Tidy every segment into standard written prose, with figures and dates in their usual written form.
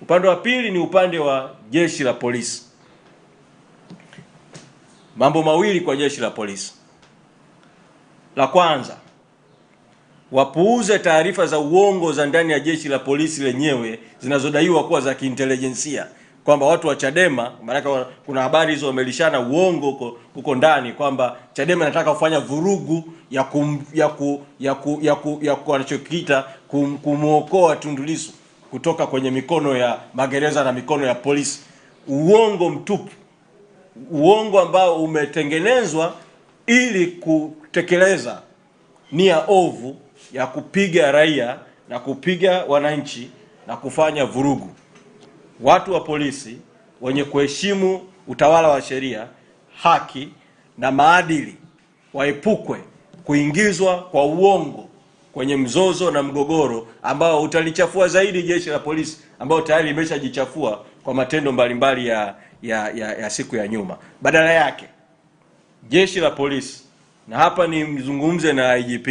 Upande wa pili ni upande wa jeshi la polisi. Mambo mawili kwa jeshi la polisi. La kwanza, wapuuze taarifa za uongo za ndani ya jeshi la polisi lenyewe zinazodaiwa kuwa za kiintelijensia, kwamba watu wa Chadema, maana kuna habari hizo wamelishana uongo huko ndani kwamba Chadema inataka kufanya vurugu ya wanachokiita kumuokoa Tundu Lissu kutoka kwenye mikono ya magereza na mikono ya polisi. Uongo mtupu, uongo ambao umetengenezwa ili kutekeleza nia ovu ya kupiga raia na kupiga wananchi na kufanya vurugu. Watu wa polisi wenye kuheshimu utawala wa sheria, haki na maadili waepukwe kuingizwa kwa uongo kwenye mzozo na mgogoro ambao utalichafua zaidi jeshi la polisi ambao tayari limeshajichafua kwa matendo mbalimbali ya siku ya nyuma. Badala yake, jeshi la polisi, na hapa ni mzungumze na IGP,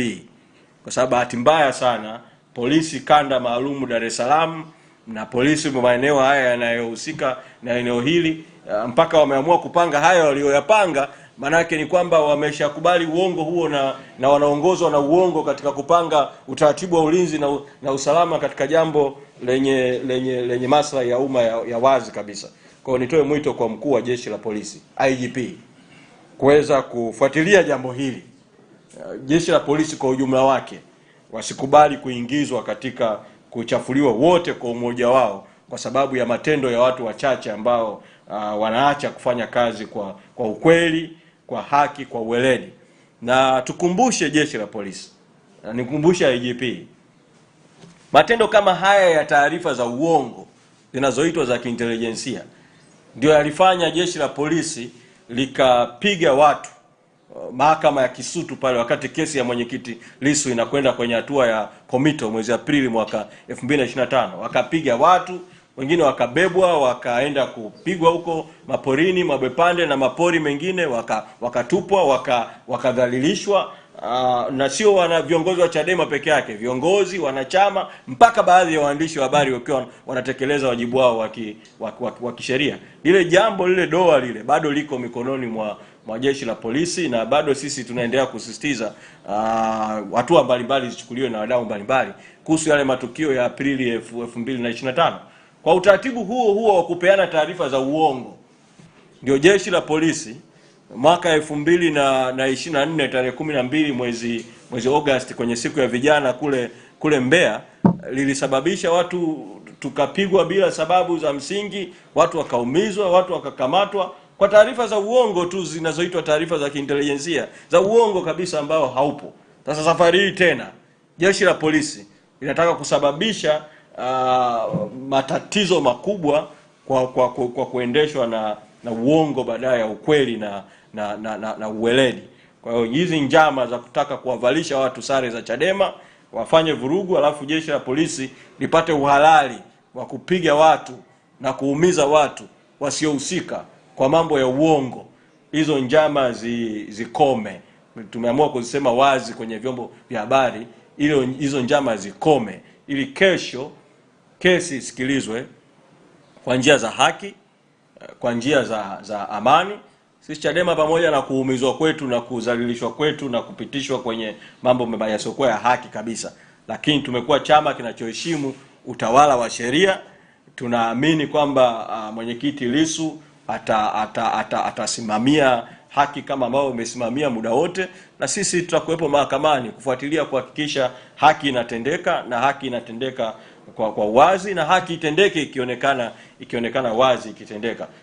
kwa sababu bahati mbaya sana polisi kanda maalumu Dar es Salaam na polisi maeneo haya yanayohusika na eneo hili mpaka wameamua kupanga haya walioyapanga, maana yake ni kwamba wameshakubali uongo huo na wanaongozwa na uongo katika kupanga utaratibu wa ulinzi na usalama katika jambo lenye maslahi ya umma ya wazi kabisa. Kwa hiyo nitoe mwito kwa mkuu wa jeshi la polisi IGP kuweza kufuatilia jambo hili. Jeshi la polisi kwa ujumla wake wasikubali kuingizwa katika kuchafuliwa wote kwa umoja wao kwa sababu ya matendo ya watu wachache ambao wanaacha kufanya kazi kwa ukweli, kwa haki, kwa uweledi. Na tukumbushe jeshi la polisi, na nikumbushe IGP, matendo kama haya ya taarifa za uongo zinazoitwa za kiintelijensia ndio yalifanya jeshi la polisi likapiga watu mahakama ya Kisutu pale wakati kesi ya mwenyekiti Lissu inakwenda kwenye hatua ya komito mwezi Aprili mwaka 2025. Wakapiga watu, wengine wakabebwa wakaenda kupigwa huko maporini, Mabwepande na mapori mengine, wakatupwa, wakadhalilishwa. Na sio wana viongozi wa Chadema peke yake, viongozi, wanachama, mpaka baadhi ya waandishi wa habari wakiwa wanatekeleza wajibu wao wa kisheria. Lile jambo lile doa lile bado liko mikononi mwa jeshi la polisi, na bado sisi tunaendelea kusisitiza hatua mbalimbali zichukuliwe na wadau mbalimbali kuhusu yale matukio ya Aprili 2025. Kwa utaratibu huo wa kupeana taarifa za uongo, ndio jeshi la polisi mwaka 2024 tarehe 12 mwezi Agosti kwenye siku ya vijana kule Mbeya lilisababisha watu tukapigwa bila sababu za msingi, watu wakaumizwa, watu wakakamatwa kwa taarifa za uongo tu zinazoitwa taarifa za kiintelijensia, za uongo kabisa ambao haupo. Sasa safari hii tena jeshi la polisi linataka kusababisha matatizo makubwa kwa kuendeshwa na uongo badala ya ukweli na uweledi. Kwa hiyo hizi njama za kutaka kuwavalisha watu sare za Chadema wafanye vurugu, alafu jeshi la polisi lipate uhalali wa kupiga watu na kuumiza watu wasiohusika kwa mambo ya uongo, hizo njama zikome. Tumeamua kuzisema wazi kwenye vyombo vya habari, hizo njama zikome, ili kesho kesi isikilizwe kwa njia za haki, kwa njia za amani. Sisi Chadema, pamoja na kuumizwa kwetu na kudhalilishwa kwetu na kupitishwa kwenye mambo mabaya yasiokuwa ya haki kabisa, lakini tumekuwa chama kinachoheshimu utawala wa sheria. Tunaamini kwamba mwenyekiti Lissu atasimamia haki kama ambao umesimamia muda wote, na sisi tutakuwepo mahakamani kufuatilia kuhakikisha haki inatendeka, na haki inatendeka kwa wazi, na haki itendeke ikionekana wazi ikitendeka.